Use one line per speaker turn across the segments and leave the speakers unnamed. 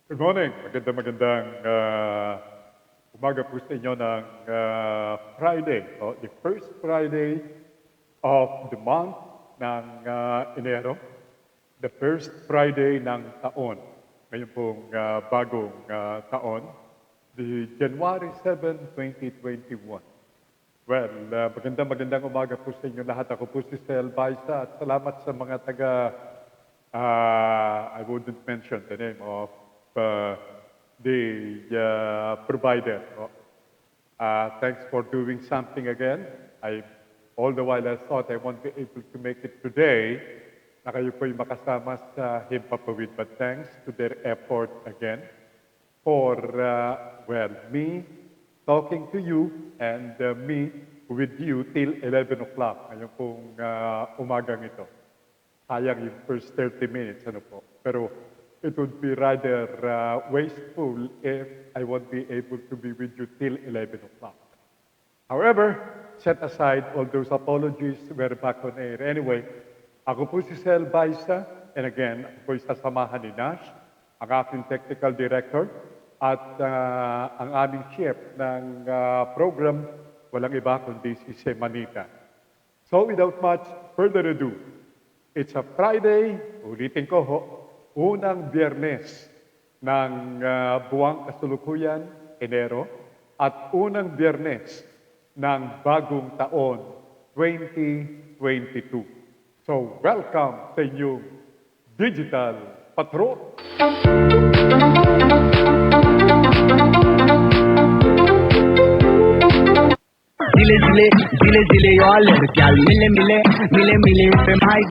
Good morning. Magandang umaga po sa inyo ng Friday, the first Friday of the month ng Enero, the first Friday ng taon. Ngayon pong bagong taon, the January 7, 2021. Well, magandang umaga po sa inyo lahat. Ako po si Sel Baisa at salamat sa mga I wouldn't mention the name of the provider. Thanks for doing something again. All the while I thought I won't be able to make it today, na kayo po'y makasama sa Himpapawid. But thanks to their effort again for, me talking to you and me with you till 11 o'clock. Ngayon pong umagang ito. Sayang yung first 30 minutes, Pero it would be rather wasteful if I won't be able to be with you till 11 o'clock. However, set aside all those apologies, we're back on air. Anyway, ako po si Sel Baisa, and again, ako po'y sasamahan ni Nash, ang aking technical director, at ang aming chef ng program, walang iba kundi si Manita. So without much further ado, it's a Friday, ulitin ko unang Biyernes ng buwang kasalukuyan, Enero, at unang Biyernes ng bagong taon, 2022. So welcome sa inyong Digital Patrol!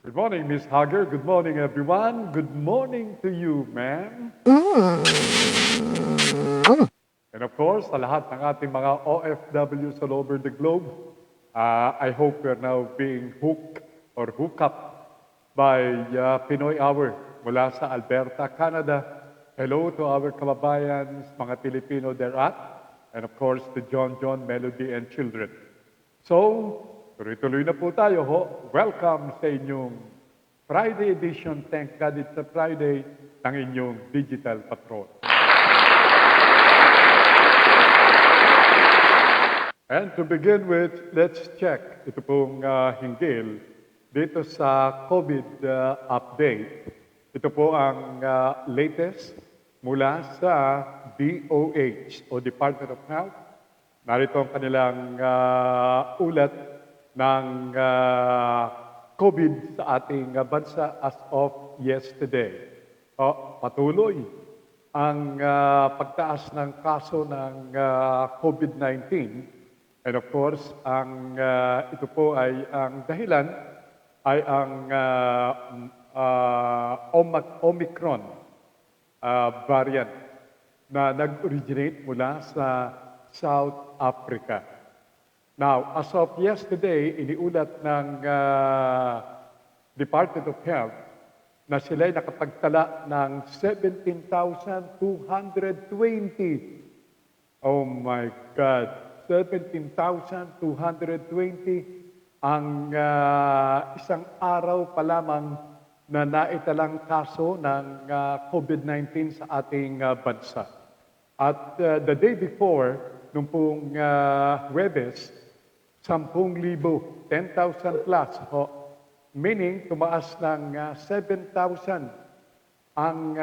Good morning, Miss Hager. Good morning, everyone. Good morning to you, ma'am. And of course, sa lahat ng ating mga OFWs all over the globe, I hope we're now being hooked or hooked up by Pinoy Hour mula sa Alberta, Canada. Hello to our kababayans, mga Pilipino thereat, and of course, to John, Melody, and children. So, tuloy-tuloy na po tayo, Welcome sa inyong Friday edition. Thank God it's a Friday ng inyong Digital Patrol. And to begin with, let's check ito pong hinggil dito sa COVID update. Ito po ang latest mula sa DOH o Department of Health. Narito ang kanilang ulat ng COVID sa ating bansa as of yesterday. Patuloy ang pagtaas ng kaso ng COVID-19. And of course, ito po ay ang dahilan ay ang Omicron variant na nag-originate mula sa South Africa. Now, as of yesterday, iniulat ng Department of Health na sila'y nakapagtala ng 17,220. Oh my God! 17,220 ang isang araw pa lamang na naitalang kaso ng COVID-19 sa ating bansa. At the day before, nung pong Huwebes, 10,000, 10,000 plus, meaning tumaas ng 7,000 ang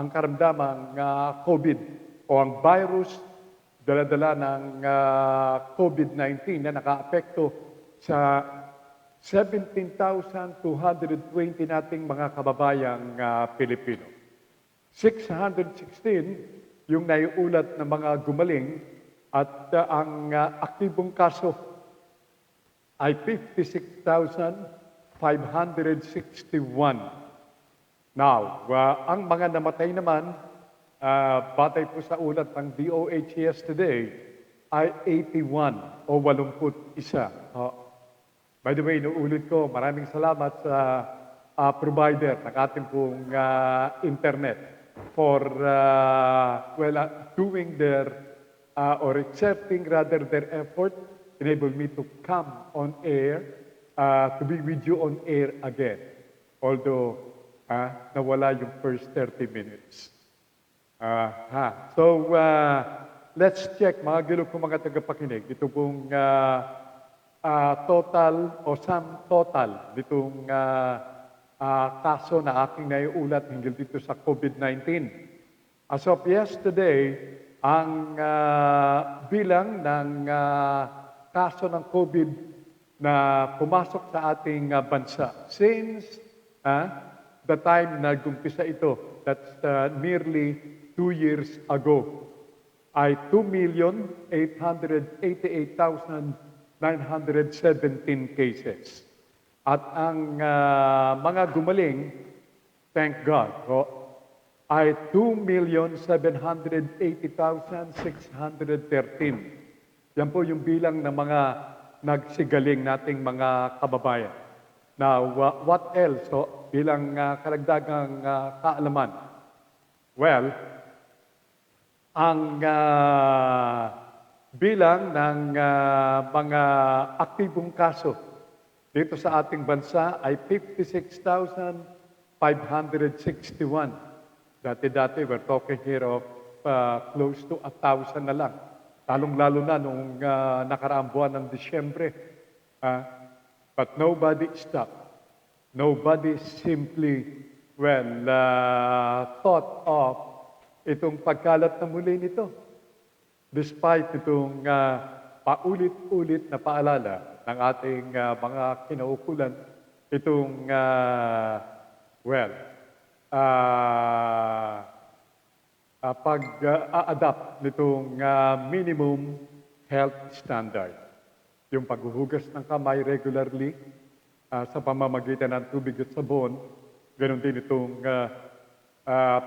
karamdamang COVID o ang virus dala-dala ng COVID-19 na nakaapekto sa 17,220 nating mga kababayang Pilipino. 616 yung naiulat na mga gumaling at ang aktibong kaso ay 56,561. Now, ang mga namatay naman, batay po sa ulat ng DOH yesterday, ay 81 o 81. By the way, inuulit ko, maraming salamat sa provider ng ating pong internet for doing their or accepting rather their effort, enable me to come on air, to be with you on air again. Although nawala yung first 30 minutes. So, let's check, mga gilo ko mga tagapakinig, ito pong total o sum total nitong kaso na aking naiulat hinggil dito sa COVID-19. As of yesterday, ang bilang ng kaso ng COVID na pumasok sa ating bansa since the time na nag-umpisa ito, that's nearly 2 years ago, ay 2,888,917 cases. At ang mga gumaling, thank God, ay 2,780,613. Yan po yung bilang ng mga nagsigaling nating mga kababayan. Now, what else? So, bilang karagdagang kaalaman. Well, ang bilang ng mga aktibong kaso dito sa ating bansa ay 56,561. Dati-dati, we're talking here of close to 1,000 na lang. Lalong-lalo na noong nakaraang buwan ng Disyembre. But nobody stopped. Nobody simply, thought of itong pagkalat na muli nito. Despite itong paulit-ulit na paalala ng ating mga kinaukulan, itong, pag-a-adapt nitong minimum health standard. Yung paghuhugas ng kamay regularly sa pamamagitan ng tubig at sabon, ganoon din itong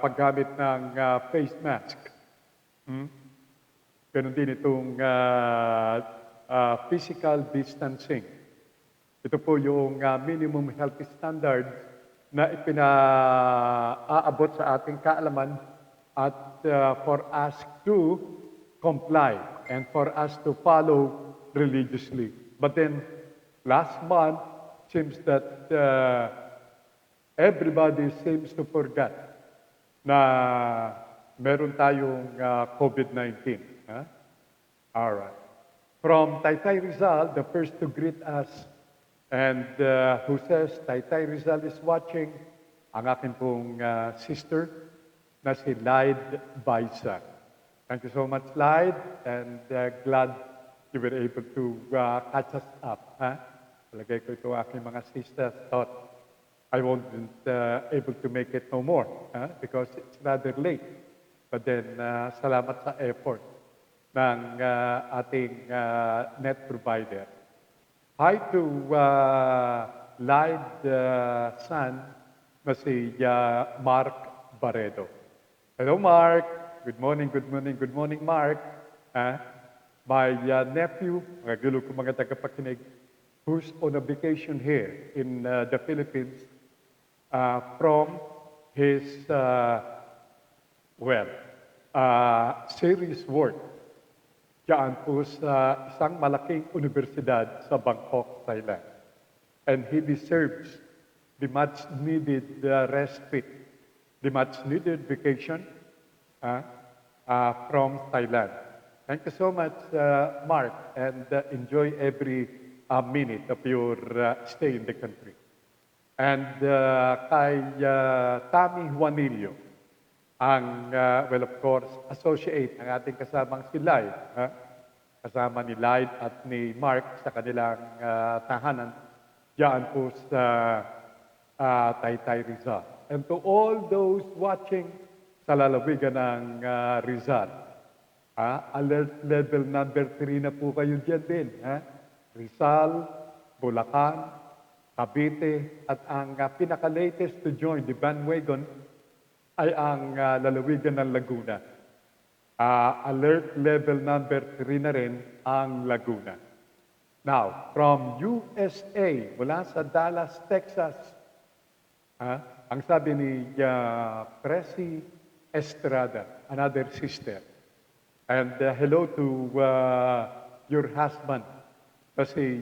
paggamit ng face mask. Ganoon din itong physical distancing. Ito po yung minimum health standard na ipina-aabot sa ating kaalaman at for us to comply and for us to follow religiously. But then, last month, seems that everybody seems to forget na meron tayong COVID-19. All right. From Taytay Rizal, the first to greet us, and who says, Taytay Rizal is watching, ang akin pong sister, na si Lyde Baisa. Thank you so much, Lyde, and glad you were able to catch us up. Palagay ko ito aking mga sisters thought I wasn't able to make it no more because it's rather late. But then, salamat sa effort ng ating net provider. Hi to Lyde son na si Mark Barredo. Hello, Mark. Good morning, good morning, good morning, Mark. My nephew, mga gulo ko mga tagapakinig, who's on a vacation here in the Philippines from his, serious work diyan po sa isang malaking universidad sa Bangkok, Thailand. And he deserves the much-needed respite, the much-needed vacation from Thailand. Thank you so much, Mark, and enjoy every minute of your stay in the country. And kay Tammy Juanillo, ang, of course, associate ng ating kasamang si Lyde, kasama ni Lyde at ni Mark sa kanilang tahanan, diyan po sa Taytay Rizal. And to all those watching sa lalawigan ng Rizal, alert level number 3 na po kayo dyan din. Rizal, Bulacan, Cavite, at ang pinaka-latest to join the bandwagon ay ang lalawigan ng Laguna. Alert level number 3 na rin ang Laguna. Now, from USA, mula sa Dallas, Texas, ang sabi ni Presi Estrada, another sister, and hello to your husband, kasi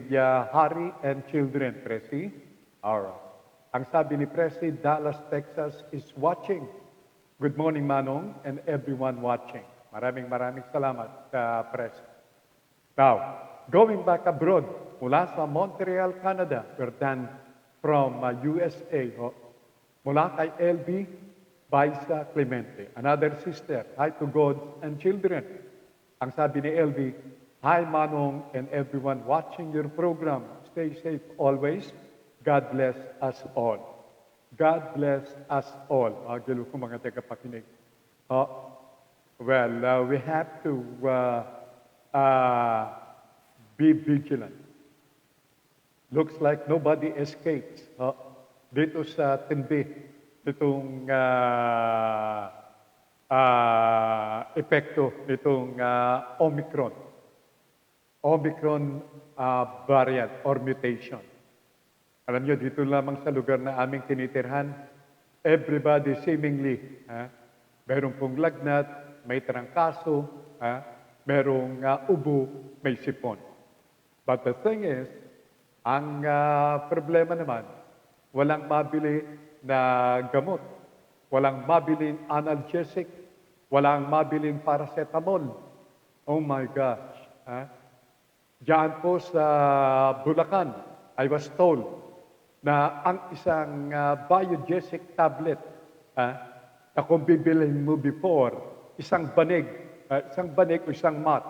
Hari and children, Presi. All right. Ang sabi ni Presi, Dallas, Texas is watching. Good morning, Manong, and everyone watching. Maraming salamat, Presi. Now, going back abroad, mula sa Montreal, Canada, we're done from USA. Mula kay LB, Baisa Clemente, another sister, hi to God and children. Ang sabi ni LB, hi Manong and everyone watching your program. Stay safe always. God bless us all. God bless us all. Gilo ko mga tagapakinig. We have to be vigilant. Looks like nobody escapes. Dito sa tindi, itong epekto nitong Omicron. Omicron variant or mutation. Alam niyo, dito lamang sa lugar na aming tinitirhan, everybody seemingly, merong pong lagnat, may trangkaso, merong ubo, may sipon. But the thing is, ang problema naman, walang mabili na gamot, walang mabiling analgesic, walang mabiling paracetamol. Oh my gosh. Diyan po sa Bulacan, I was told na ang isang biogesic tablet na kung bibilhin mo before, isang banig o isang mat.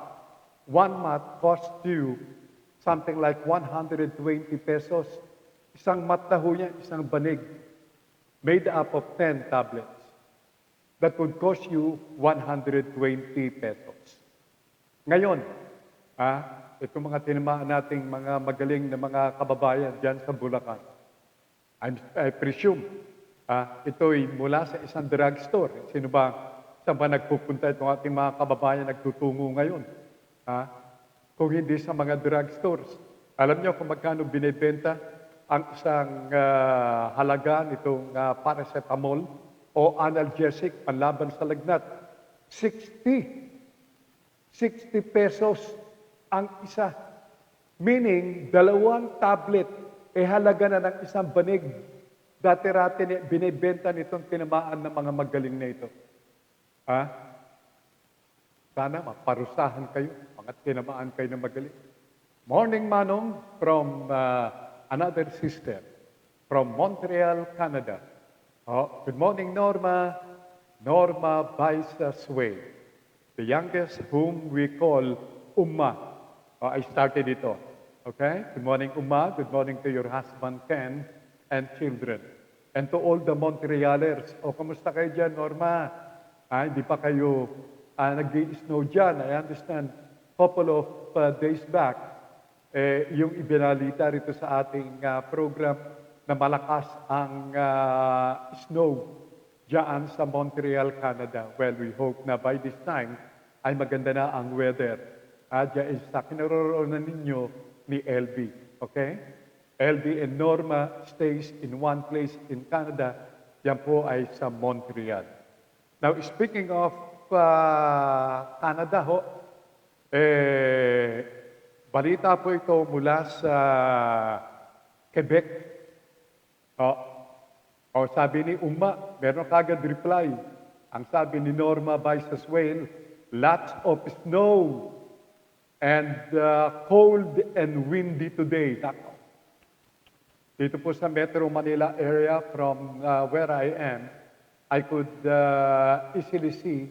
One mat cost you something like 120 pesos. Isang mat na ho yan, isang banig, made up of 10 tablets. That would cost you 120 pesos. Ngayon, itong mga tinamaan nating mga magaling na mga kababayan dyan sa Bulacan, I presume, ito'y mula sa isang drugstore. Saan ba nagpupunta itong ating mga kababayan nagtutungo ngayon? Kung hindi sa mga drugstores. Alam niyo kung magkano binibenta ang isang halaga nitong paracetamol o analgesic panlaban sa lagnat? 60 pesos ang isa. Meaning, 2 tablet halaga na ng isang banig. Dati-rati binibenta nitong tinamaan ng mga magaling na ito. Sana maparusahan kayo, mga tinamaan kayo ng magaling. Morning, Manong, from another sister, from Montreal, Canada. Good morning, Norma. Norma Baisa Sway, the youngest whom we call Umma. I started ito. Okay? Good morning, Umma. Good morning to your husband, Ken, and children. And to all the Montrealers. Kamusta kayo dyan, Norma? Hindi pa kayo nag-i-snow dyan. I understand, couple of days back, yung ibinalita rito sa ating program na malakas ang snow dyan sa Montreal, Canada. Well, we hope na by this time ay maganda na ang weather. Dyan sa kinaroroonan ninyo ni LB. Okay? LB and Norma stays in one place in Canada. Yan po ay sa Montreal. Now, speaking of Canada, balita po ito mula sa Quebec. Sabi ni Uma, meron kagad reply. Ang sabi ni Norma Baisas Whale, lots of snow and cold and windy today. Dito po sa Metro Manila area from where I am, I could easily see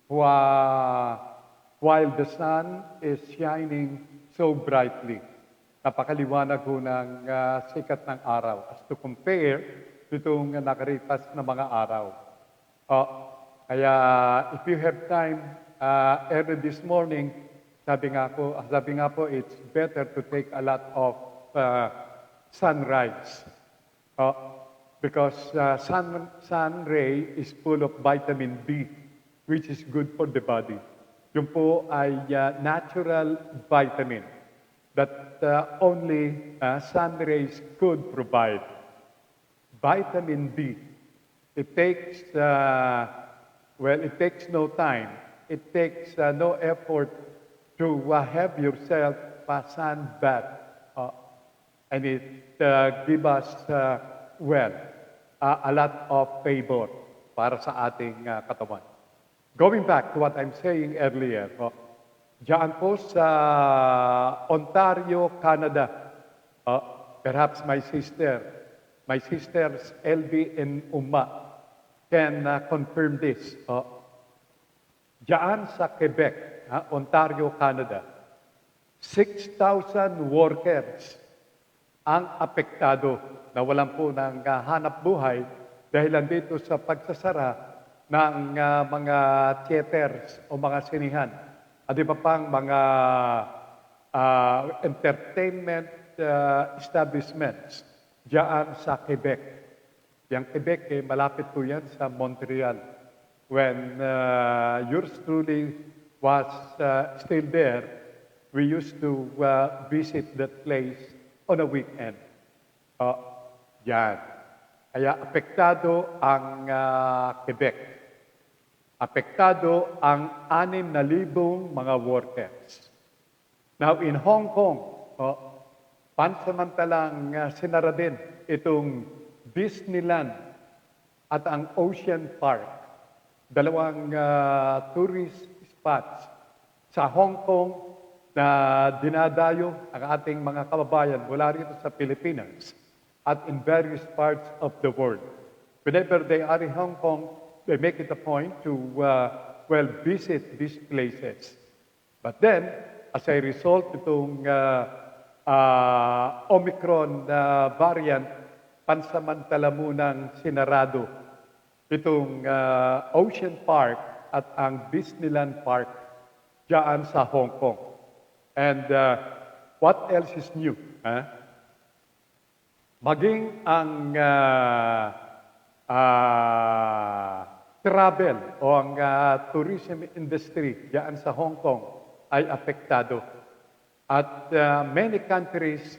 while the sun is shining so brightly. Napakaliwanag ho ng sikat ng araw as to compare itong nakaripas na mga araw. Kaya if you have time, early this morning, sabi nga po, it's better to take a lot of sunrise. Because sun ray is full of vitamin D, which is good for the body. Yung po ay natural vitamin that only sun rays could provide. Vitamin D. It takes, it takes no time. It takes no effort to have yourself sun bath. And it gives us well, a lot of favor para sa ating katawan. Going back to what I'm saying earlier, diyan po sa Ontario, Canada, perhaps my sisters LB and Uma can confirm this. Diyan sa Quebec, Ontario, Canada, 6,000 workers ang apektado na walang po ng hanap buhay dahil dito sa pagsasara ng mga theaters o mga sinihan at iba pang mga entertainment establishments diyan sa Quebec. Yang Quebec, malapit po yan sa Montreal. When yours truly was still there, we used to visit that place on a weekend. Yan. Kaya apektado ang Quebec. Apektado ang 6,000 mga workers. Now, in Hong Kong, pansamantalang sinara din itong Disneyland at ang Ocean Park. Dalawang tourist spots sa Hong Kong na dinadayo ang ating mga kababayan mula rito sa Pilipinas at in various parts of the world. Whenever they are in Hong Kong, they make it a point to, visit these places. But then, as a result itong Omicron variant, pansamantala munang sinarado itong Ocean Park at ang Disneyland Park diyan sa Hong Kong. And what else is new? Maging ang travel o ang tourism industry diyan sa Hong Kong ay apektado. At many countries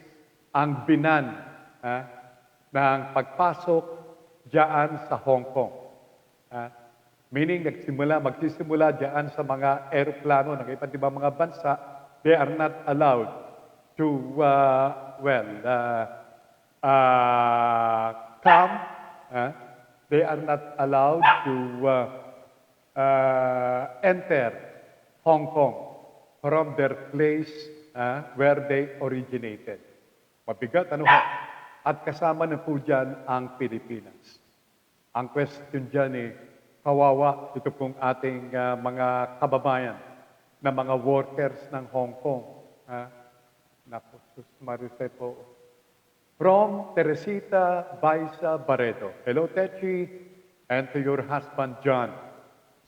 ang binan ng pagpasok diyan sa Hong Kong. Meaning, magsisimula diyan sa mga eroplano ng iba't ibang mga bansa, they are not allowed to, come. They are not allowed to enter Hong Kong from their place where they originated. Mabigat, ano ho? At kasama na po dyan ang Pilipinas. Ang question dyan kawawa ito pong ating mga kababayan na mga workers ng Hong Kong. Naku, sus Maricel po. From Teresita Baisa Barreto. Hello, Techi, and to your husband, John.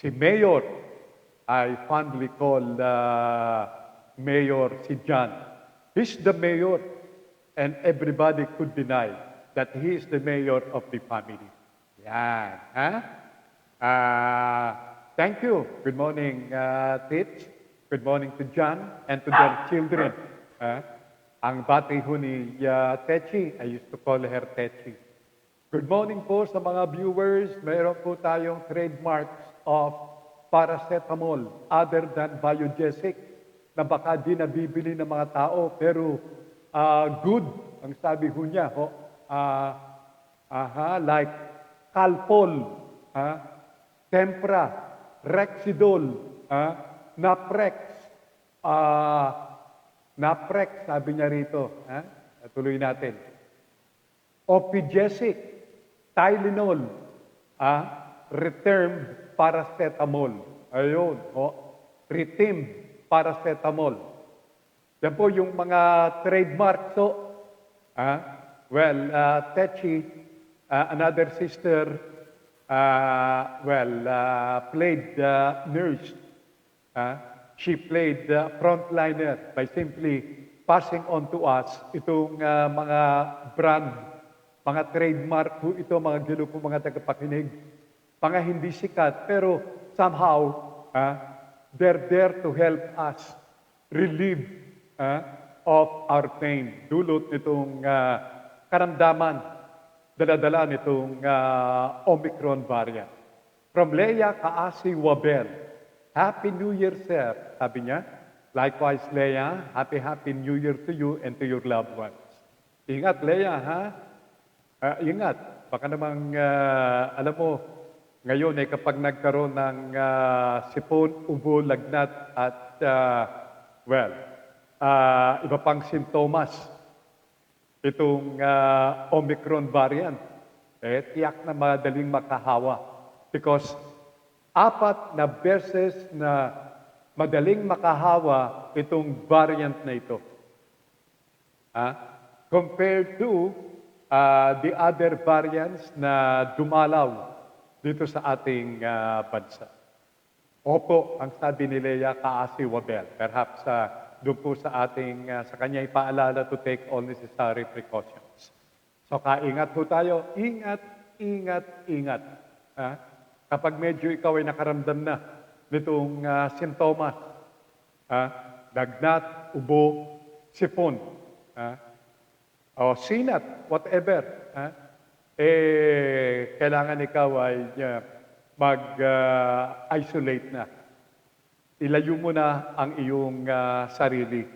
Si Mayor, I fondly call Mayor si John. He's the mayor, and everybody could deny that he is the mayor of the family. Yan. Thank you. Good morning, Tits. Good morning to John and to their children. Ang bati ho ni Techi, I used to call her Techi. Good morning po sa mga viewers. Mayroon po tayong trademarks of paracetamol other than biogesic na baka di nabibili ng mga tao pero good, ang sabi ho niya. Like Calpol, Tempra, Rexidol, Naprex, Naprex, sabi niya rito. Tuloy natin. Opigesic, Tylenol, Reterm paracetamol. Ayun, Retim paracetamol. Yan po yung mga trademark. So, Techi, another sister, played nurse. She played frontliner by simply passing on to us itong mga brand, mga trademark po ito, mga gilo po mga tagapakinig. Mga hindi sikat, pero somehow, they're there to help us relieve of our pain. Dulot nitong karamdaman, daladala nitong Omicron variant. From Leia Kaasi Wabel, Happy New Year, sir, sabi niya. Likewise, Leia, Happy New Year to you and to your loved ones. Ingat, Leia, ha? Ingat, baka namang, alam mo, ngayon ay kapag nagkaroon ng sipon, ubo, lagnat at, iba pang sintomas, itong Omicron variant, tiyak na madaling makahawa. Because 4 beses na madaling makahawa itong variant na ito. Compared to the other variants na dumalaw dito sa ating bansa. Opo, ang sabi ni Lea Kaasi Wabel. Perhaps doon po sa ating, sa kanya ipaalala to take all necessary precautions. So kaingat po tayo. Ingat, ingat, ingat. Kapag medyo ikaw ay nakaramdam na nitong sintomas, lagnat, ubo, sipon, o sinat, whatever, kailangan ikaw ay mag-isolate na. Ilayo mo na ang iyong sarili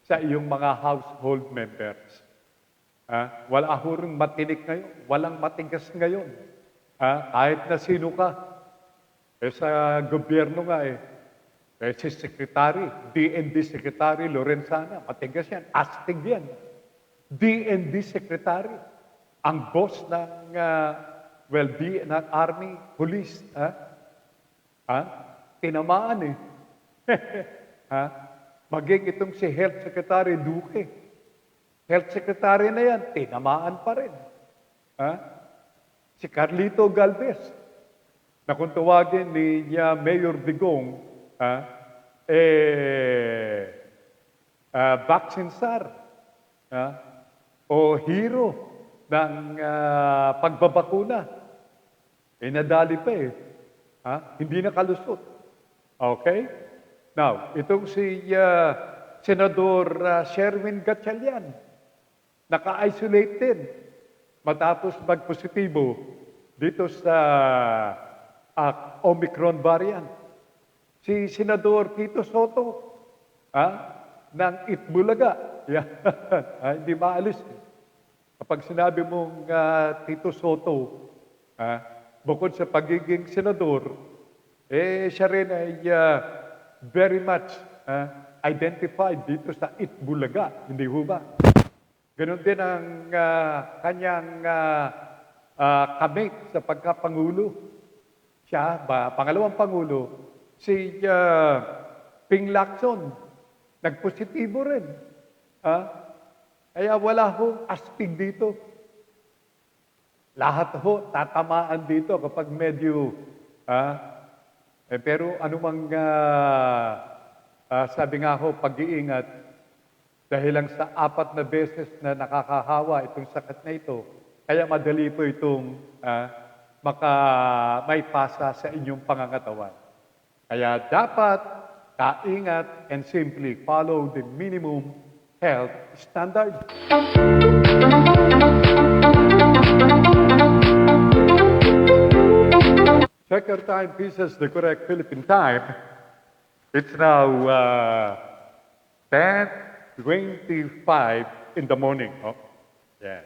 sa iyong mga household members. Wala hurong matinik ngayon, walang matigas ngayon. Kahit na sino ka. Sa gobyerno nga si Secretary, DND Secretary Lorenzana, matigas yan, astig yan. DND Secretary, ang boss ng ng Army, Police, tinamaan Maging itong si Health Secretary Duque, Health Secretary na yan, tinamaan pa rin. Si Carlito Galvez, na kung tawagin ni Mayor Digong, vaccine czar, o hero ng pagbabakuna. Nadali pa hindi nakalusot. Okay? Now, itong si Senador Sherwin Gatchalian, naka-isolate din matapos magpositibo dito sa Omicron variant. Si Senador Tito Soto, ng Itbulaga, hindi maalis. Kapag sinabi mong Tito Soto, bukod sa pagiging senador, siya rin ay very much identified dito sa Itbulaga, hindi ho ba? Ganon din ang kanyang kamate sa pagkapangulo. Siya, pangalawang pangulo, si Ping Lacson, nagpositibo rin. Kaya wala ho astig dito. Lahat ho tatamaan dito kapag medyo, pero anumang sabi nga ho, pag-iingat, dahil lang sa 4 na beses na nakakahawa itong sakit na ito, kaya madali po itong may pasa sa inyong pangangatawan. Kaya dapat kaingat and simply follow the minimum health standard. Check your timepieces, the correct Philippine time. It's now 10:25 in the morning. Yeah.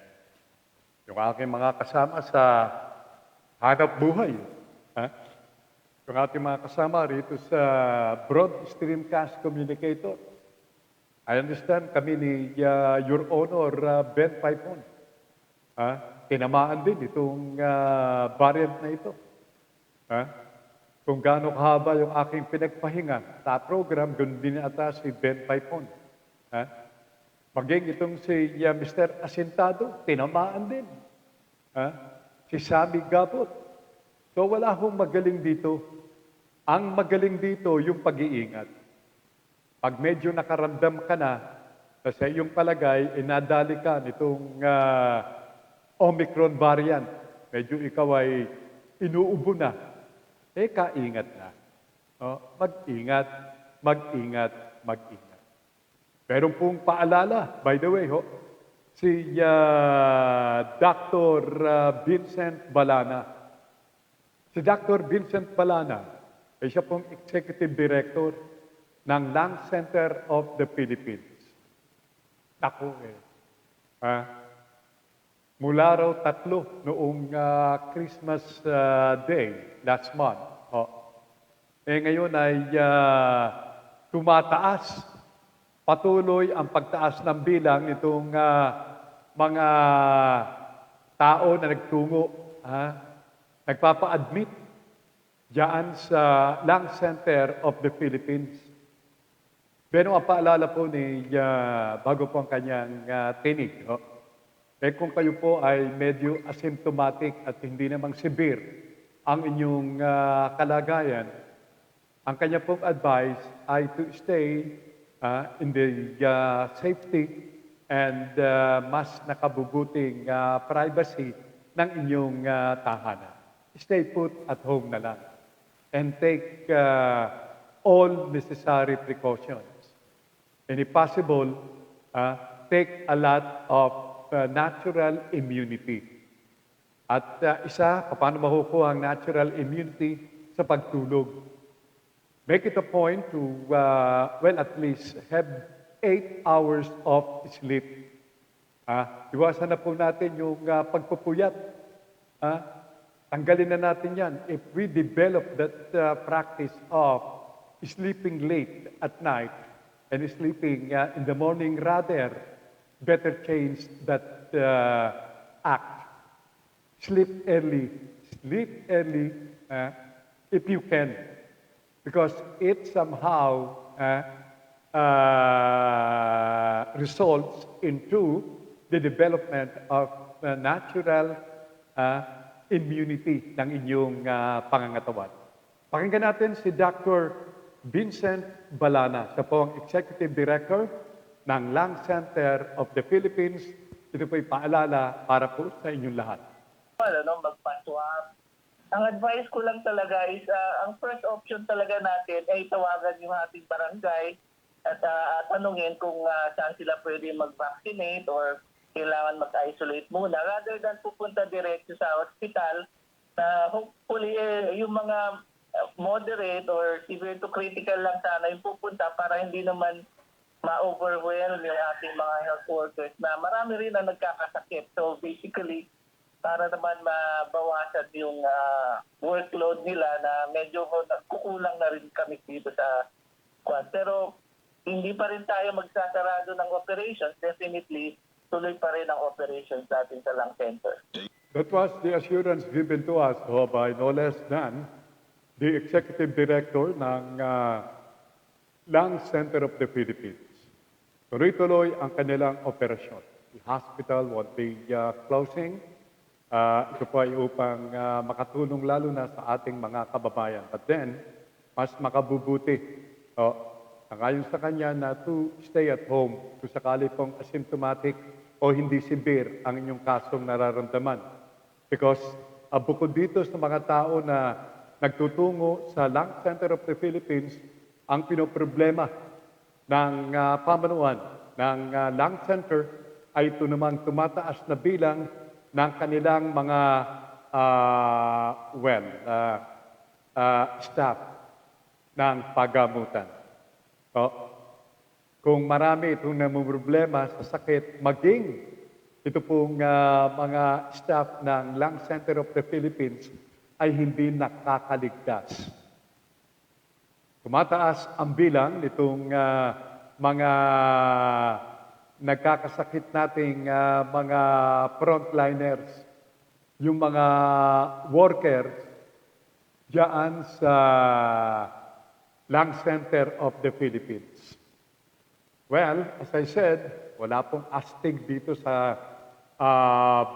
Yung aking mga kasama sa hanap buhay. Yung ating mga kasama rito sa Broad Streamcast Communicator. I understand kami ni Your Honor Ben Paipon. Tinamaan din itong variant na ito. Kung gaano kahaba yung aking pinagpahinga sa program, ganoon din ata si Ben Paipon. Maging itong si Mr. Asintado, tinamaan din. Si Sammy Gabot. So wala hong magaling dito. Ang magaling dito, yung pag-iingat. Pag medyo nakaramdam ka na, sa iyong palagay, inadali ka nitong Omicron variant, medyo ikaw ay inuubo na, kaingat na. Mag-ingat, mag-ingat, mag-ingat. Meron pong paalala, by the way, si Dr. Vincent Balana. Si Dr. Vincent Balana, siya pong Executive Director ng Lung Center of the Philippines. Naku Mula raw 3 noong Christmas Day last month. Ngayon ay tumataas. Patuloy ang pagtaas ng bilang nitong mga tao na nagtungo, nagpapa-admit diyan sa Lung Center of the Philippines. Pero ang paalala po ni, bago po ang kanyang tinig, kung kayo po ay medyo asymptomatic at hindi namang severe ang inyong kalagayan, ang kanya pong advice ay to stay in the safety and mas nakabubuting privacy ng inyong tahanan. Stay put at home na lang and take all necessary precautions. And if possible, take a lot of natural immunity. At isa, paano makukuha ang natural immunity? Sa pagtulog. Make it a point to, at least have 8 hours of sleep. Iwasan na po natin yung pagpupuyat. Tanggalin na natin yan. If we develop that practice of sleeping late at night and sleeping in the morning rather, better change that act. Sleep early if you can, because it somehow results into the development of natural immunity ng inyong pangangatawan. Pakinggan natin si Dr. Vincent Balana. Siya po ang Executive Director ng Lung Center of the Philippines. Ito po ay paalala para po sa inyong lahat.
Magpa-swab. Ang advice ko lang talaga is, ang first option talaga natin ay tawagan yung ating barangay at tanungin kung saan sila pwede mag-vaccinate or kailangan mag-isolate muna rather than pupunta diretso sa hospital na hopefully yung mga moderate or severe to critical lang sana yung pupunta para hindi naman ma-overwhelm yung ating mga health workers na marami rin na nagkakasakit. So basically, para naman mabawasan yung workload nila na medyo kukulang na rin kami dito sa kwan. Pero hindi pa rin tayo magsasarado ng operations. Definitely, tuloy pa rin ang operations natin sa Lung Center.
That was the assurance given to us by no less than the Executive Director ng Lung Center of the Philippines. Tuloy-tuloy ang kanilang operasyon. The hospital won't be closing. Ito po ay upang makatulong lalo na sa ating mga kababayan. But then, mas makabubuti. Ayon sa kanya na to stay at home kung sakali pong asymptomatic o hindi severe ang inyong kasong nararamdaman. Because bukod dito sa mga tao na nagtutungo sa Lung Center of the Philippines, ang pinoproblema ng pamanuan ng Lung Center ay ito namang tumataas na bilang ng kanilang mga staff ng paggamutan. Kung marami itong namumroblema sa sakit, maging ito pong mga staff ng Lung Center of the Philippines ay hindi nakakaligtas. Tumataas ang bilang nitong mga nagkakasakit nating mga frontliners, yung mga workers diyan sa Lung Center of the Philippines. Well, as I said, wala pong astig dito sa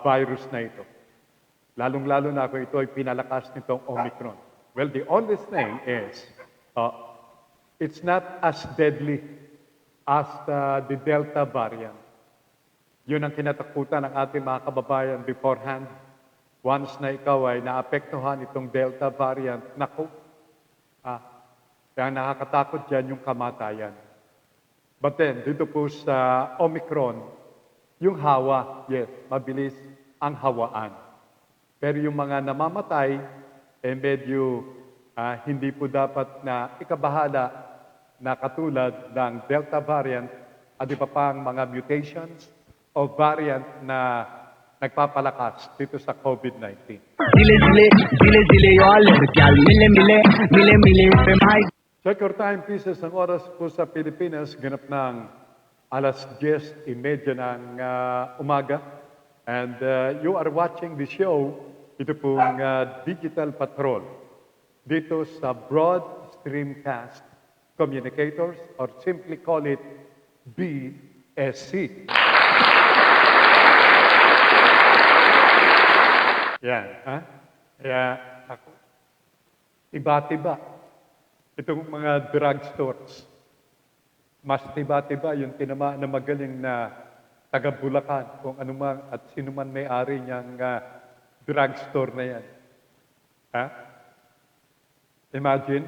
virus na ito. Lalong-lalo na kung ito ay pinalakas nitong Omicron. Well, the only thing is, it's not as deadly as the Delta variant. Yun ang kinatakutan ng ating mga kababayan beforehand. Once na ikaw ay naapektuhan itong Delta variant, naku, kaya nakakatakot dyan yung kamatayan. But then, dito po sa Omicron, yung hawa, yes, mabilis ang hawaan. Pero yung mga namamatay, medyo hindi po dapat na ikabahala na katulad ng Delta variant at iba pang mga mutations o variant na nagpapalakas dito sa COVID-19.
Zile zile, zile zile yo alergyal. Mile mile, mile mile pe mai.
Check your time pieces ng oras po sa Pilipinas, ganap ng alas 10:30 ng umaga. And you are watching the show, ito pong Digital Patrol, dito sa Broad Streamcast Communicators or simply call it BSC. Yan, ha? Kaya ako, tiba-tiba. Itong mga drugstores, mas tiba-tiba yung tinama na magaling na taga Bulacan, kung ano man at sino man may-ari niyang drugstore na yan. Ha? Imagine,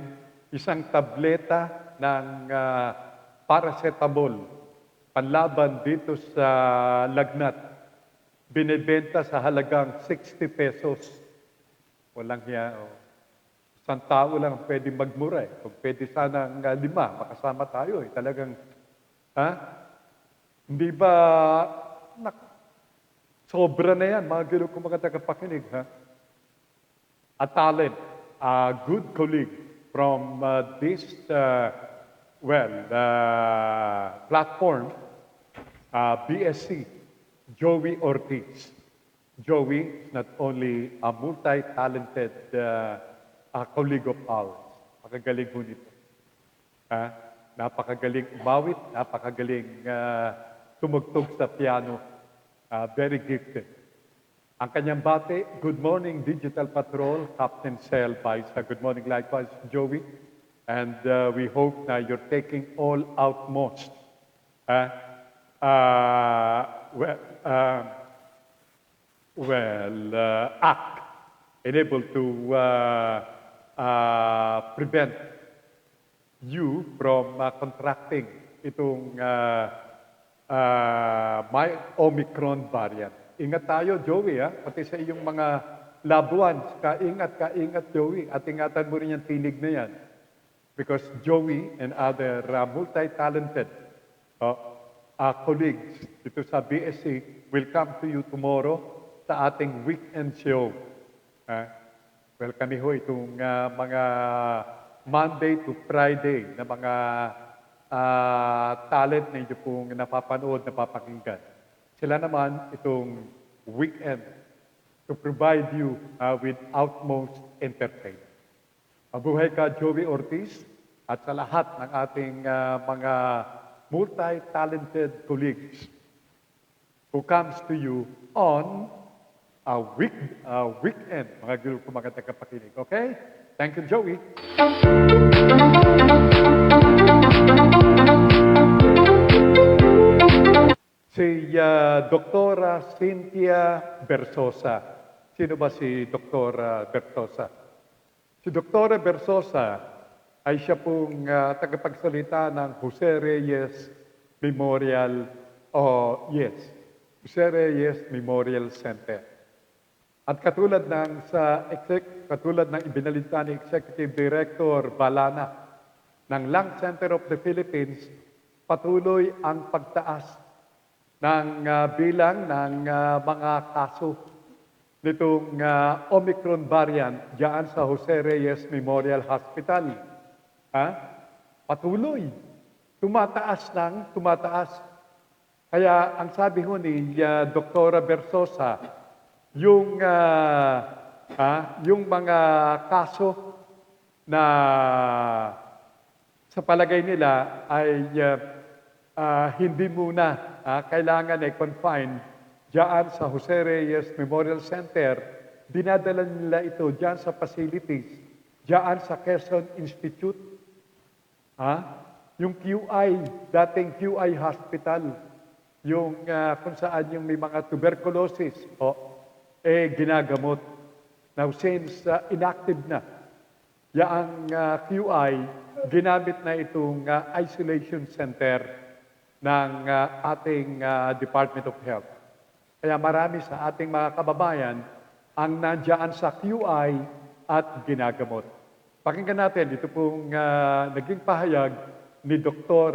isang tableta ng paracetamol panlaban dito sa lagnat, binibenta sa halagang 60 pesos. Walang hiya. Oh. Isang tao lang pwede magmura. Kung pwede sana ng 5, makasama tayo. Talagang, ha? Hindi ba, sobra na yan, mga gano'n kung mga tagapakinig, ha? A talent, a good colleague from this, platform, BSC, Joey Ortiz. Joey is not only a multi-talented colleague of ours. Pakagaling ho nito. Napakagaling umawit, napakagaling tumugtog sa piano. Very gifted. Ang kanyang bate, good morning Digital Patrol, Captain Sel Baisa. Good morning likewise, Joey. And we hope na you're taking all outmost. Act and able to prevent you from contracting itong my Omicron variant. Ingat tayo, Joey, ha? Pati sa iyong mga loved ones. Kaingat, Joey. At ingatan mo rin yung tinig na yan. Because Joey and other multi-talented colleagues dito sa BSC will come to you tomorrow sa ating weekend show. Well, kami ho itong mga Monday to Friday na mga talent na inyo pong napapanood, napapakinggan. Sila naman itong weekend to provide you with utmost entertainment. Mabuhay ka, Joey Ortiz, at sa lahat ng ating mga multi-talented colleagues who comes to you on a weekend, mga grupo, mga tagapakinig. Okay? Thank you, Joey. Si Doktora Cynthia Bersosa. Sino ba si Doktora Bersosa? Si Doktora Bersosa ay siya pong tagapagsalita ng Jose Reyes Memorial, Jose Reyes Memorial Center. At katulad ng ibinalita ni Executive Director Balana ng Lung Center of the Philippines, patuloy ang pagtaas ng bilang ng mga kaso nitong Omicron variant diyan sa Jose Reyes Memorial Hospital. Patuloy. Tumataas. Kaya ang sabi ho ni Dr. Bersosa, yung mga kaso na sa palagay nila ay hindi muna kailangan ay confine diyan sa Jose Reyes Memorial Center, dinadala nila ito diyan sa facilities, diyan sa Quezon Institute, yung QI, dating QI Hospital, yung kung saan yung may mga tuberculosis, ginagamot. Now, since inactive na, yung QI, ginamit na itong isolation center ng ating Department of Health. Kaya marami sa ating mga kababayan ang nandiyan sa QI at ginagamot. Pakinggan natin, ito pong naging pahayag ni Dr.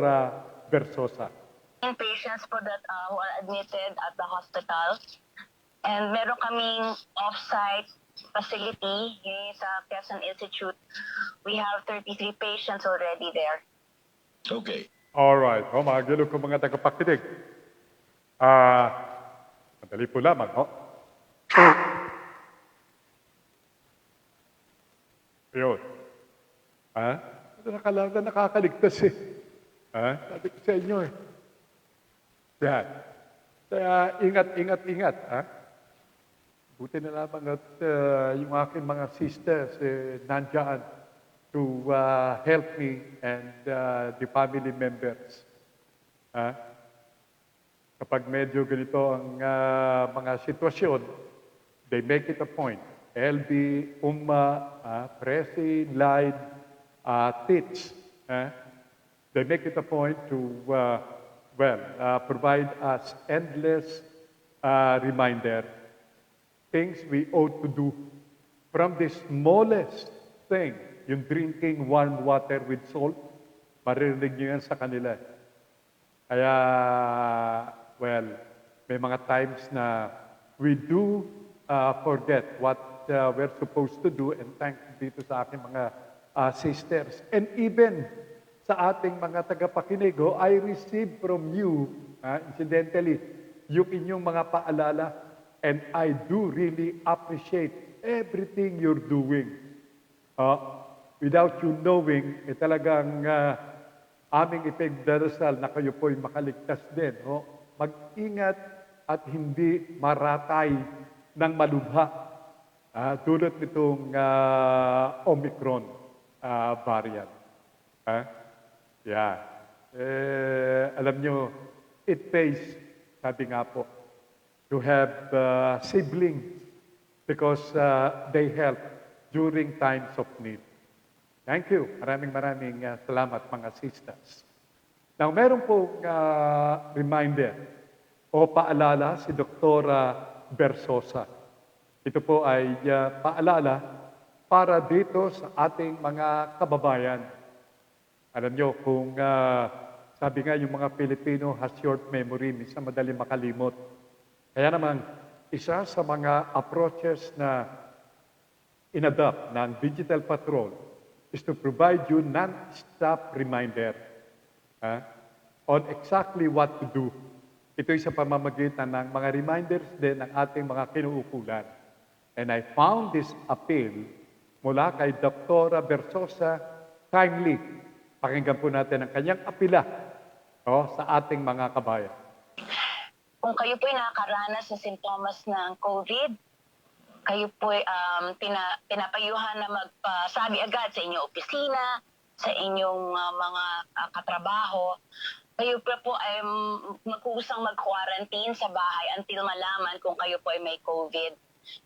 Bersosa.
Patients po that who are admitted at the hospital. And meron kaming off-site facility yun sa Quezon Institute. We have 33 patients already there.
Okay.
Alright, mga gilo ko mga tagapakinig. Madali po lamang, Yun. Nakalaga nakakaligtas eh. Sabi ko sa inyo eh. Yan. Kaya ingat. Buti na lamang at yung aking mga sisters nandyan to help me and the family members. Kapag medyo ganito ang mga sitwasyon, they make it a point. LB, Presi, Lied, Tits. They make it a point to, provide us endless reminder, things we ought to do from the smallest thing, yung drinking warm water with salt, maririnig nyo yan sa kanila. Kaya, may mga times na we do forget what we're supposed to do, and thanks dito sa aking mga sisters. And even sa ating mga tagapakinig, I received from you, incidentally, yung inyong mga paalala, and I do really appreciate everything you're doing. Without you knowing, talagang aming ipagdarasal na kayo po'y makaligtas din. Mag-ingat at hindi maratay ng malubha tulad nitong Omicron variant. Alam nyo, it pays, sabi nga po, to have siblings because they help during times of need. Thank you. Maraming salamat mga sisters. Now, meron pong reminder o paalala si Doktora Bersosa. Ito po ay paalala para dito sa ating mga kababayan. Alam nyo, kung sabi nga yung mga Pilipino has short memory, minsan madali makalimot. Kaya naman, isa sa mga approaches na in-adopt ng Digital Patrol is to provide you non-stop reminder on exactly what to do. Ito'y sa pamamagitan ng mga reminders din ng ating mga kinuukulan. And I found this appeal mula kay Dr. Bersosa. Kindly, pakinggan po natin ang kanyang apila sa ating mga kabayan.
Kung kayo po'y nakakaranas sa simptomas ng COVID, kayo po'y pinapayuhan na magpasabi agad sa inyong opisina, sa inyong mga katrabaho. Kayo po ay magkusang mag-quarantine sa bahay until malaman kung kayo po ay may COVID.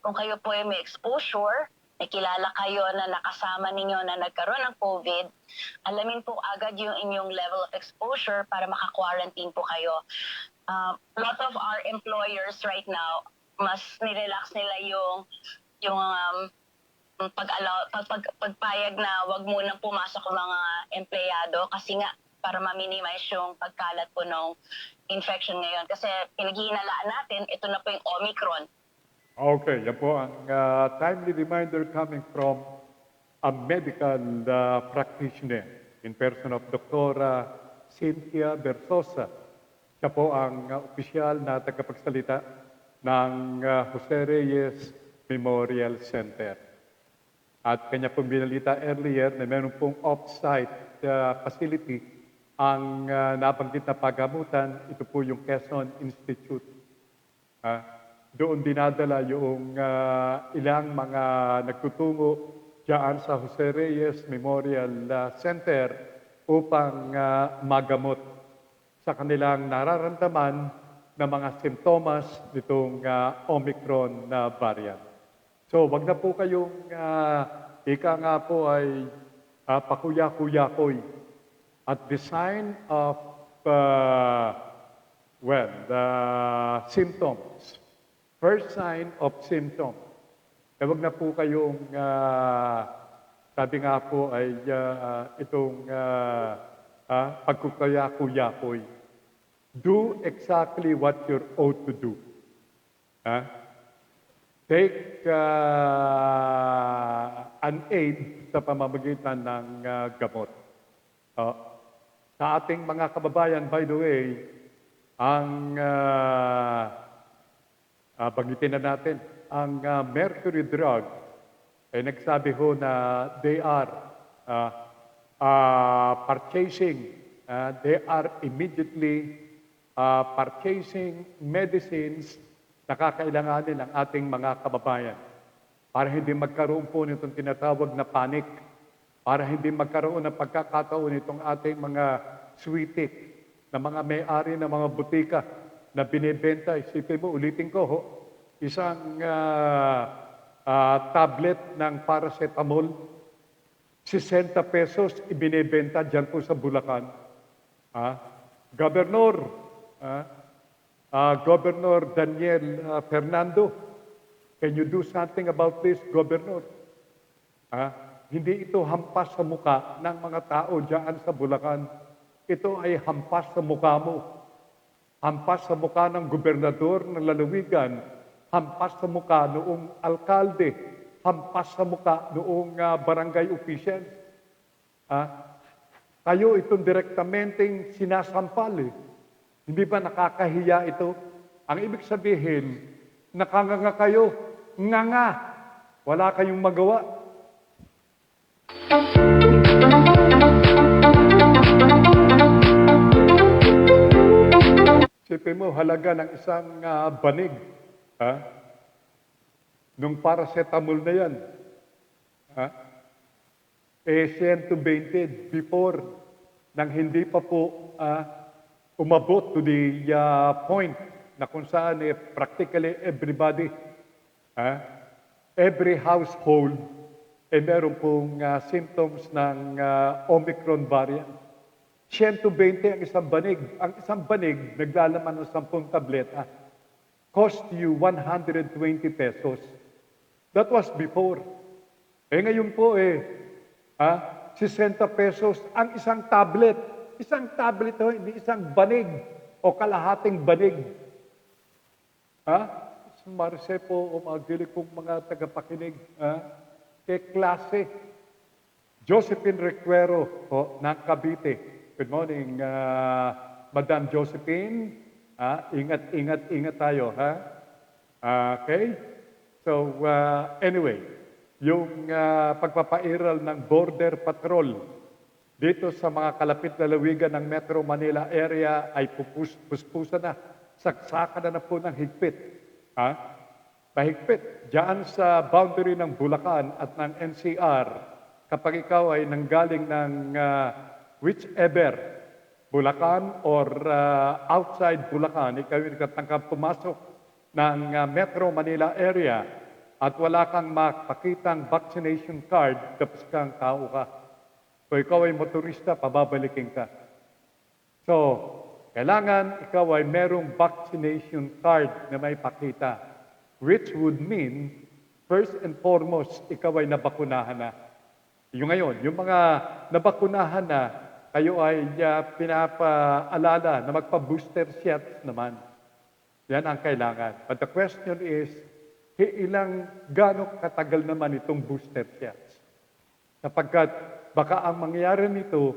Kung kayo po ay may exposure, nakilala kayo na nakasama ninyo na nagkaroon ng COVID, alamin po agad yung inyong level of exposure para maka-quarantine po kayo. A lot of our employers right now, mas nirelax nila yung pagpayag na wag munang pumasok ang mga empleyado kasi nga para ma-minimize yung pagkalat po ng infection ngayon. Kasi pinaghihinalaan natin, ito na po yung Omicron.
Okay, yan po ang timely reminder coming from a medical practitioner in person of Dr. Cynthia Bersosa. Siya po ang opisyal na tagapagsalita ng Jose Reyes Memorial Center. At kanya pong binalita earlier na meron pong off-site facility ang nabanggit na pagamutan. Ito po yung Quezon Institute. Doon dinadala yung ilang mga nagtutungo diyan sa Jose Reyes Memorial Center upang magamot sa kanilang nararamdaman na mga simptomas nitong Omicron na variant. So, wag na po kayong ika nga po ay pakuya-kuyakoy. At the sign of, the symptoms, first sign of symptoms, wag na po kayong, sabi nga po ay itong pagkukuya-kuyakoy. Do exactly what you're ought to do. take an aid sa pamamagitan ng gamot. Sa ating mga kababayan, by the way, ang banggitin na natin, ang mercury drug, ay nagsabi ho na they are purchasing, they are immediately purchasing medicines na kakailanganin ng ating mga kababayan para hindi magkaroon po nitong tinatawag na panic, para hindi magkaroon ng pagkakataon itong ating mga switik na mga may-ari ng mga butika na binibenta. Isipin mo, ulitin ko ho, isang tablet ng paracetamol, 60 pesos ibinibenta dyan po sa Bulacan. Governor, Governor Daniel Fernando, can you do something about this, Governor? Hindi ito hampas sa muka ng mga tao dyan sa Bulacan. Ito ay hampas sa muka mo. Hampas sa muka ng gobernador ng lalawigan. Hampas sa muka noong alkalde. Hampas sa muka noong barangay official. Kayo itong direktamenteng sinasampal eh. Hindi ba nakakahiya ito? Ang ibig sabihin, nakanganga kayo, nganga. Wala kayong magawa. Sipin mo, halaga ng isang banig. Nung paracetamol na yan. 120 before nang hindi pa po umabot to the point na kung saan practically everybody, every household, meron pong symptoms ng Omicron variant. 120 ang isang banig. Ang isang banig, naglalaman ng 10 tableta, cost you 120 pesos. That was before. Ngayon po 60 pesos ang isang tablet. Isang tablet hindi isang banig o kalahating banig. Marse po o magdili kong mga tagapakinig. Klase. Josephine Recuero po ng Cavite. Good morning, Madam Josephine. Ingat tayo, Okay? So, anyway, yung pagpapairal ng border patrol dito sa mga kalapit na lawigan ng Metro Manila area ay puspusa na. Saksakan na po ng higpit. Mahigpit. Diyan sa boundary ng Bulacan at ng NCR, kapag ikaw ay nanggaling ng whichever, Bulacan or outside Bulacan, ikaw ay nagtatangkang pumasok ng Metro Manila area at wala kang makakitang vaccination card, tapos kang tao ka. So ikaw ay motorista, pababalikin ka. So, kailangan ikaw ay merong vaccination card na may pakita, which would mean, first and foremost, ikaw ay nabakunahan na. Yung ngayon, yung mga nabakunahan na, kayo ay pinapaalala na magpa-booster shots naman. Yan ang kailangan. But the question is, gano'ng katagal naman itong booster shots? Sapagkat baka ang mangyari nito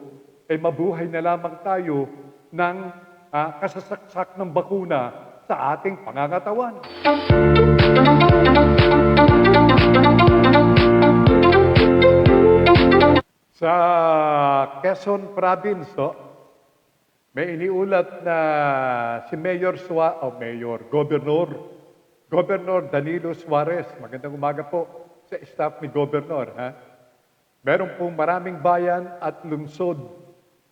ay mabuhay na lamang tayo ng kasasaksak ng bakuna sa ating pangangatawan. Sa Quezon Province, may iniulat na si Governor Danilo Suarez. Magandang umaga po sa staff ni Governor. Meron pong maraming bayan at lungsod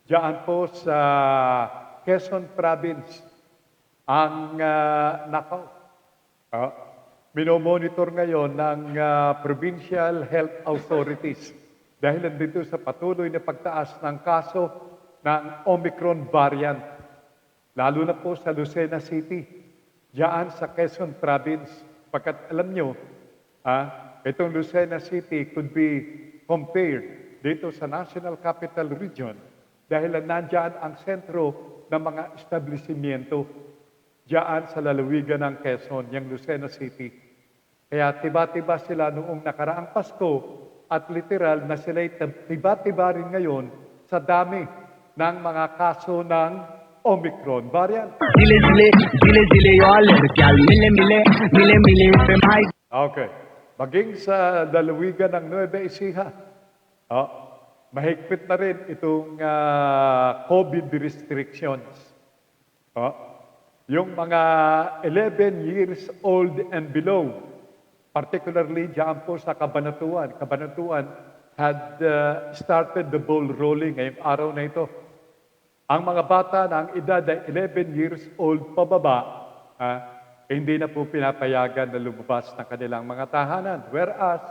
diyan po sa Quezon Province ang minomonitor ngayon ng provincial health authorities dahil nandito sa patuloy na pagtaas ng kaso ng Omicron variant. Lalo na po sa Lucena City, diyan sa Quezon Province. Pagkat alam nyo, itong Lucena City could be compared dito sa National Capital Region dahil nandyan ang sentro ng mga establishmento diyan sa lalawigan ng Quezon, yung Lucena City. Kaya tiba-tiba sila noong nakaraang Pasko at literal na sila'y tiba-tiba rin ngayon sa dami ng mga kaso ng Omicron variant.
जिले जिले जिले जिले और लड़कियां मिले मिले मिले मिले पे भाई
Okay. Maging sa lalawigan ng Nueva Ecija, mahigpit na rin itong COVID restrictions. Yung mga 11 years old and below, particularly dyan po sa Cabanatuan. Cabanatuan had started the ball rolling ngayong araw na ito. Ang mga bata ng edad ay 11 years old pababa, hindi na po pinapayagan na lumabas ng kanilang mga tahanan. Whereas,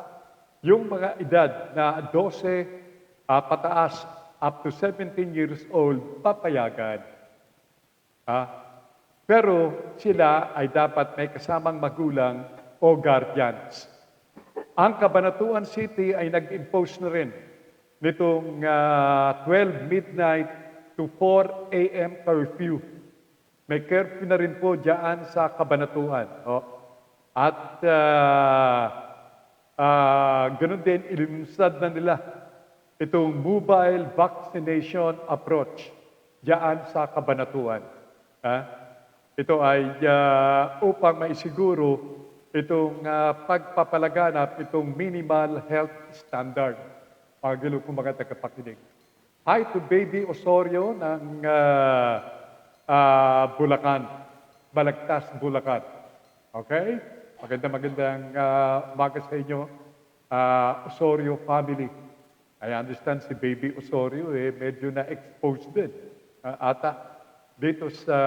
yung mga edad na 12 pataas up to 17 years old, papayagan. Pero sila ay dapat may kasamang magulang o guardians. Ang Cabanatuan City ay nag-impose na rin nitong 12 midnight to 4 a.m. curfew. May curfew na rin po dyan sa Cabanatuan. At ganun din, ilimunsad na nila itong mobile vaccination approach dyan sa Cabanatuan. Ito ay upang maisiguro itong pagpapalaganap, itong minimal health standard. Pagilo po mga tagapakinig. Hi to Baby Osorio ng Bulacan. Balagtas, Bulacan. Okay? Magandang umaga sa inyo, Osorio family. I understand si Baby Osorio, medyo na-expose din. Ata, dito sa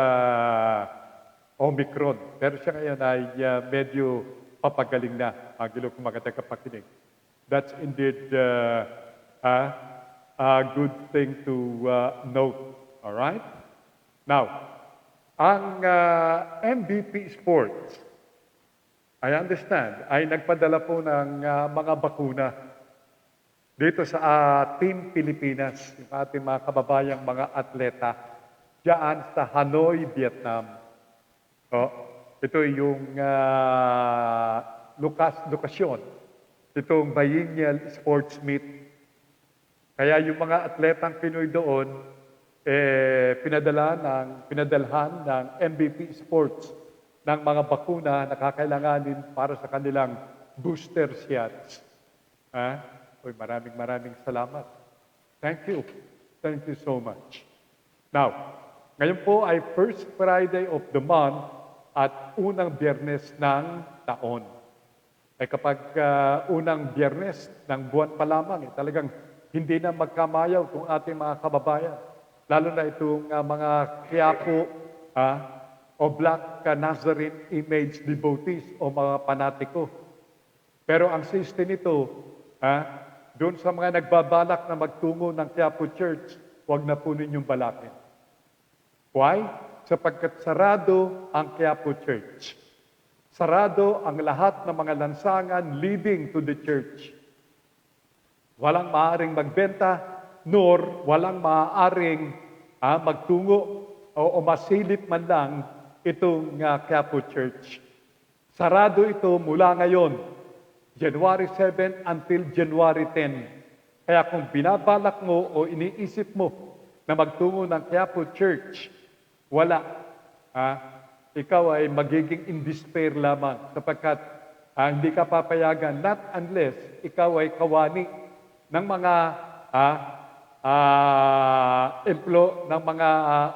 Omicron. Pero siya ngayon ay medyo papagaling na. Pagilo kong mga tagapakinig. That's indeed a good thing to note. All right? Now, ang MVP Sports, I understand, ay nagpadala po ng mga bakuna dito sa Team Pilipinas, yung ating mga kababayang mga atleta, diyan sa Hanoi, Vietnam. Ito yung lokasyon, itong biennial sports meet. Kaya yung mga atletang Pinoy doon, pinadalhan ng MVP Sports ng mga bakuna na kakailanganin para sa kanilang booster shots. Maraming salamat. Thank you. Thank you so much. Now, ngayon po ay first Friday of the month at unang Biyernes ng taon. Kapag unang Biyernes ng buwan pa lamang, talagang hindi na magkamayaw itong ating mga kababayan. Lalo na itong mga Quiapo o Black Nazarene image devotees o mga panatiko. Pero ang siste nito, doon sa mga nagbabalak na magtungo ng Quiapo Church, huwag na po ninyong balakin. Why? Sapagkat sarado ang Quiapo Church. Sarado ang lahat ng mga lansangan leading to the church. Walang maaaring magbenta, nor walang maaaring magtungo o masilip man lang itong Quiapo Church. Sarado ito mula ngayon, January 7 until January 10. Kaya kung binabalak mo o iniisip mo na magtungo ng Quiapo Church, wala. Ikaw ay magiging in despair lamang sapagkat hindi ka papayagan not unless ikaw ay kawani ng mga ng mga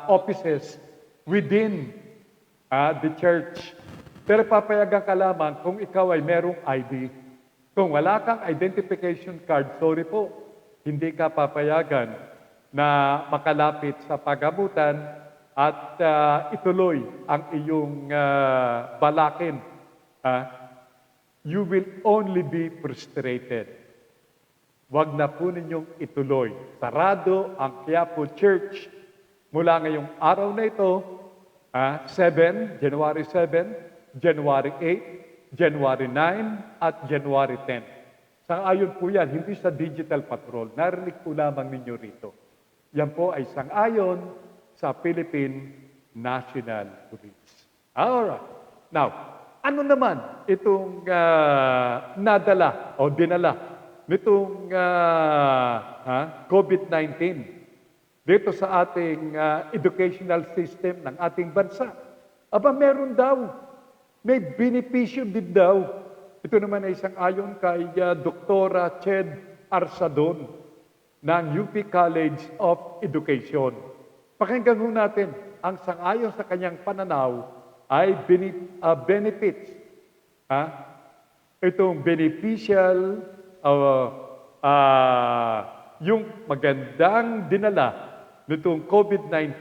offices within the church. Pero papayagan ka lamang kung ikaw ay merong ID. Kung wala kang identification card, sorry po, hindi ka papayagan na makalapit sa pagamutan at ituloy ang iyong balakin. You will only be frustrated. Huwag na po ninyong ituloy. Sarado ang Quiapo Church mula ngayong araw na ito, January 7, January 8, January 9, at January 10. Sang-ayon po yan, hindi sa digital patrol. Narinig po lamang ninyo rito. Yan po ay sang-ayon sa Philippine National Police. Alright. Now, Ano naman itong nadala o dinala nitong COVID-19 dito sa ating educational system ng ating bansa? Aba, meron daw. May benepisyo din daw. Ito naman ay isang ayon kay Dr. Ched Arsadon ng UP College of Education. Pakinggan ho natin ang sangayon sa kanyang pananaw ay benefits. Itong beneficial, yung magandang dinala nitong COVID-19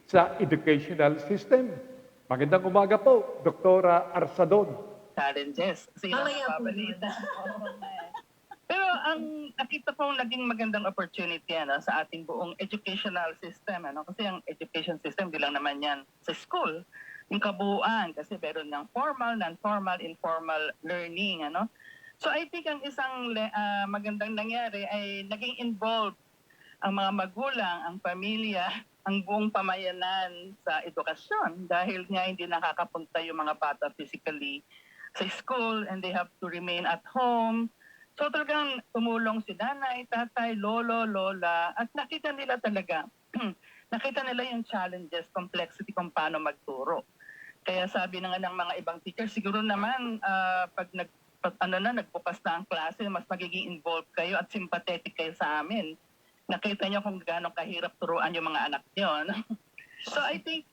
sa educational system. Magandang umaga po, Dr. Arsadon.
Challenges. Kasi yun ang napabalita. Pero ang nakita ko naging magandang opportunity sa ating buong educational system. Kasi ang education system, di lang naman yan sa school. Yung kabuuan, kasi meron ng formal, non-formal, informal learning. So I think ang isang magandang nangyari ay naging involved ang mga magulang, ang pamilya, ang buong pamayanan sa edukasyon dahil nga hindi nakakapunta yung mga bata physically sa school and they have to remain at home. So talagang tumulong si nanay, tatay, lolo, lola at nakita nila talaga, nakita nila yung challenges, complexity kung paano magturo. Kaya sabi na nga ng mga ibang teachers, siguro naman pag nagbukas na ang klase, mas magiging involved kayo at sympathetic kayo sa amin. Nakita niyo kung gaano kahirap turuan yung mga anak niyo. So I think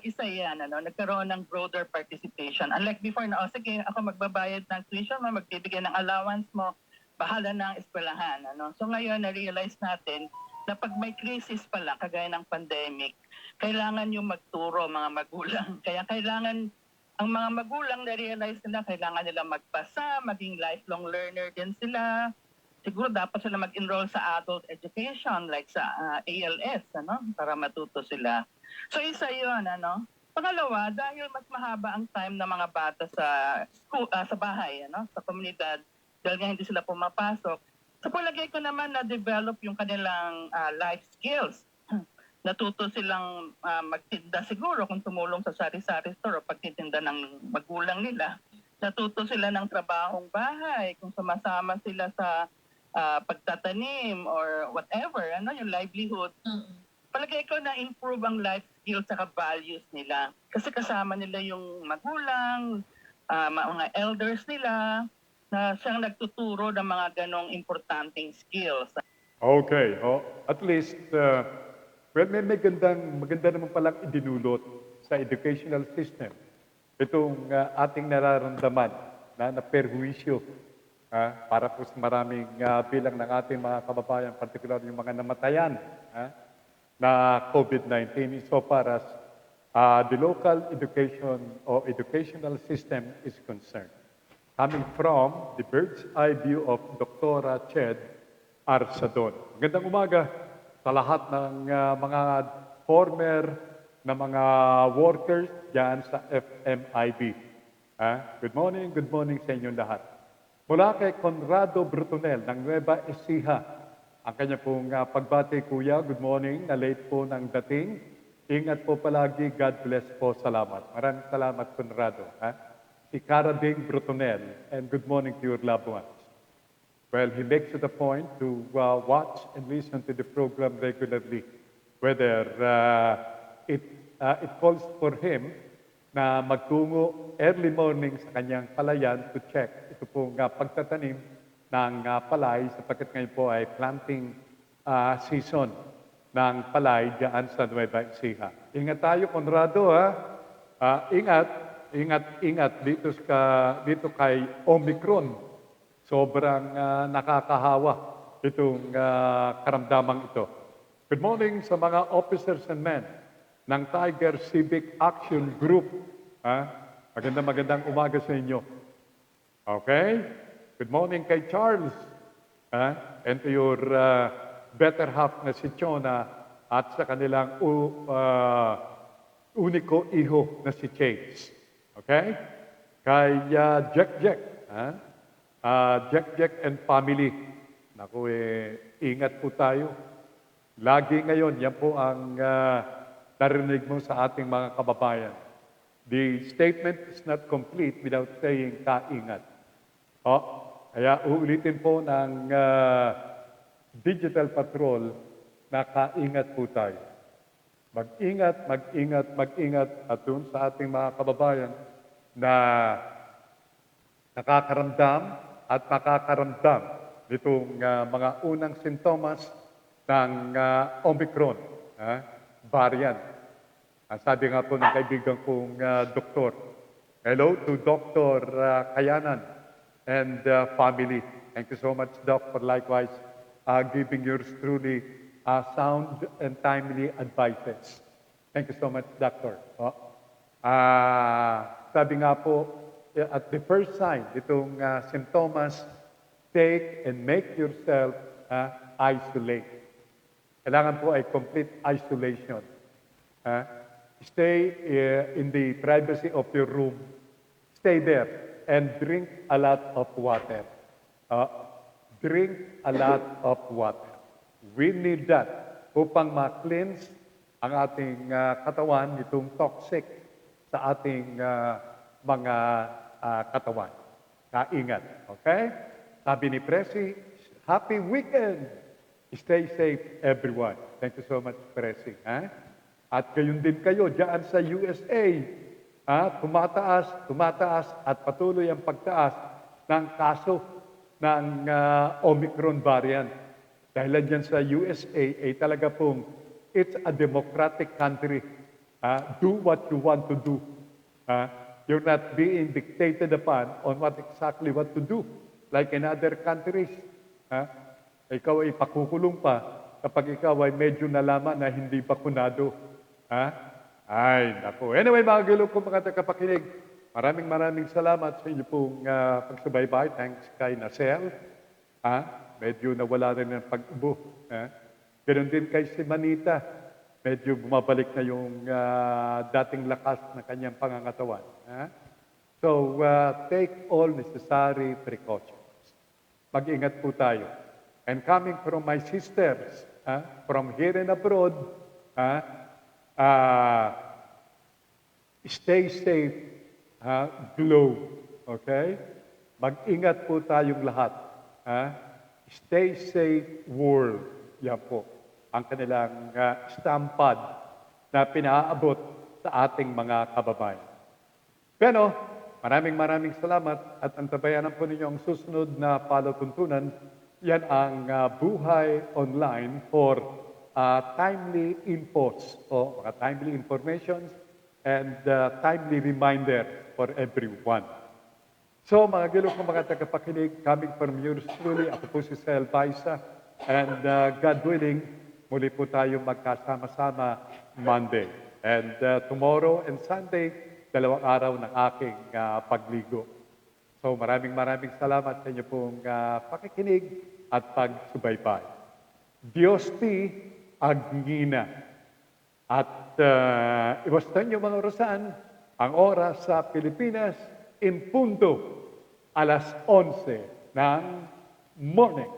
isa yan, nagkaroon ng broader participation. Unlike before na, sige, ako magbabayad ng tuition mo, magbibigay ng allowance mo, bahala na ang eskwelahan. So ngayon, na-realize natin na pag may crisis pala, kagaya ng pandemic, kailangan yung magturo mga magulang. Kaya kailangan ang mga magulang na-realize nila, kailangan nila magpasa, maging lifelong learner din sila. Siguro dapat sila mag-enroll sa adult education like sa ALS, para matuto sila. So isa yun, Pangalawa, dahil mas mahaba ang time ng mga bata sa school, sa bahay, sa komunidad, dahil nga hindi sila pumapasok. So palagay ko naman na-develop yung kanilang life skills. Natuto silang magtinda siguro kung tumulong sa sari-sari store o pagtitinda ng magulang nila. Natuto sila ng trabahong bahay, kung sumasama sila sa pagtatanim or whatever, yung livelihood. Palagay ko na improve ang life skills at values nila. Kasi kasama nila yung magulang, mga elders nila, na siyang nagtuturo ng mga ganong importanteng skills.
Okay. At least, maganda naman palang idinulot sa educational system. Itong ating nararamdaman na perwisyo para po sa maraming bilang ng ating mga kababayan, particular yung mga namatayan na COVID-19 so far as the local education or educational system is concerned. Coming from the bird's eye view of Dr. Ched Arsadon. Magandang umaga sa lahat ng mga former na mga workers dyan sa FMIB. Good morning sa inyong lahat. Mula kay Conrado Brutonel ng Nueva Ecija, ang kanya pong pagbati, Kuya, good morning, na late po ng dating. Ingat po palagi, God bless po, salamat. Maraming salamat, Conrado. Si Cara Ding Brutonel, and good morning to your loved ones. Well, he makes it a point to watch and listen to the program regularly, whether it calls for him na magtungo early morning sa kanyang palayan to check ito pong pagtatanim ng palay sapagkat ngayon po ay planting season ng palay diyan sa Nueva Ecija. Ingat tayo, Conrado, Ingat dito kay Omicron. Sobrang nakakahawa itong karamdamang ito. Good morning sa mga officers and men ng Tiger Civic Action Group. Magandang umaga sa inyo. Okay? Good morning kay Charles. And to your better half na si Chona at sa kanilang uniko iho na si Chase. Okay? Kay Jack and family. Naku, ingat po tayo. Lagi ngayon, yan po ang narinig mo sa ating mga kababayan. The statement is not complete without saying kaingat. O, kaya uulitin po ng Digital Patrol na kaingat po tayo. Mag-ingat, mag-ingat, mag-ingat at dun sa ating mga kababayan na nakakaramdam at makakaramdam nitong mga unang sintomas ng Omicron variant. Ang sabi nga po ng kaibigan kong doktor, hello to Dr. Kayanan and family. Thank you so much, Doc, for likewise giving yours truly sound and timely advices. Thank you so much, Doctor. Sabi nga po, at the first sign, itong simptomas, take and make yourself isolate. Kailangan po ay complete isolation. Stay in the privacy of your room. Stay there and drink a lot of water. Drink a lot of water. We need that upang ma-cleanse ang ating katawan nitong toxic sa ating mga katawan. Kaingat. Okay? Sabi ni Presi, happy weekend! Stay safe, everyone. Thank you so much, Presi. At gayon din kayo dyan sa USA. Tumataas at patuloy ang pagtaas ng kaso ng Omicron variant. Dahil dyan sa USA ay talaga pong it's a democratic country. Do what you want to do. You're not being dictated upon on what to do. Like in other countries. Ikaw ay pakukulong pa kapag ikaw ay medyo nalaman na hindi bakunado. Ay, naku. Anyway, mga gilog ko, mga tagapakinig, maraming salamat sa inyo pong pagsubaybay. Thanks kay Nasel. Medyo nawala rin ang pag-ubo. Ganon din kay si Manita. Medyo bumabalik na yung dating lakas na kanyang pangangatawan. So, take all necessary precautions. Mag-ingat po tayo. And coming from my sisters, from here and abroad, stay safe, glow. Okay? Mag-ingat po tayong lahat. Stay safe world. Yan po. Ang kanilang stampad na pinaabot sa ating mga kababayan. Pero, maraming salamat at antabayanan po ninyo ang susunod na palatuntunan. Yan ang Buhay Online for timely infos o timely informations and timely reminder for everyone. So mga gilog ng mga tagapakinig, coming from yours truly, ako po si Sel Baisa, and God willing, muli po tayo magkasama-sama Monday. And tomorrow and Sunday, 2 araw ng aking pagligo. So maraming salamat sa inyo pong pakikinig at pagsubaybay. Diyos ti agngina. At iwasan niyo mga orasan, ang oras sa Pilipinas, in punto, 11:00 ng morning.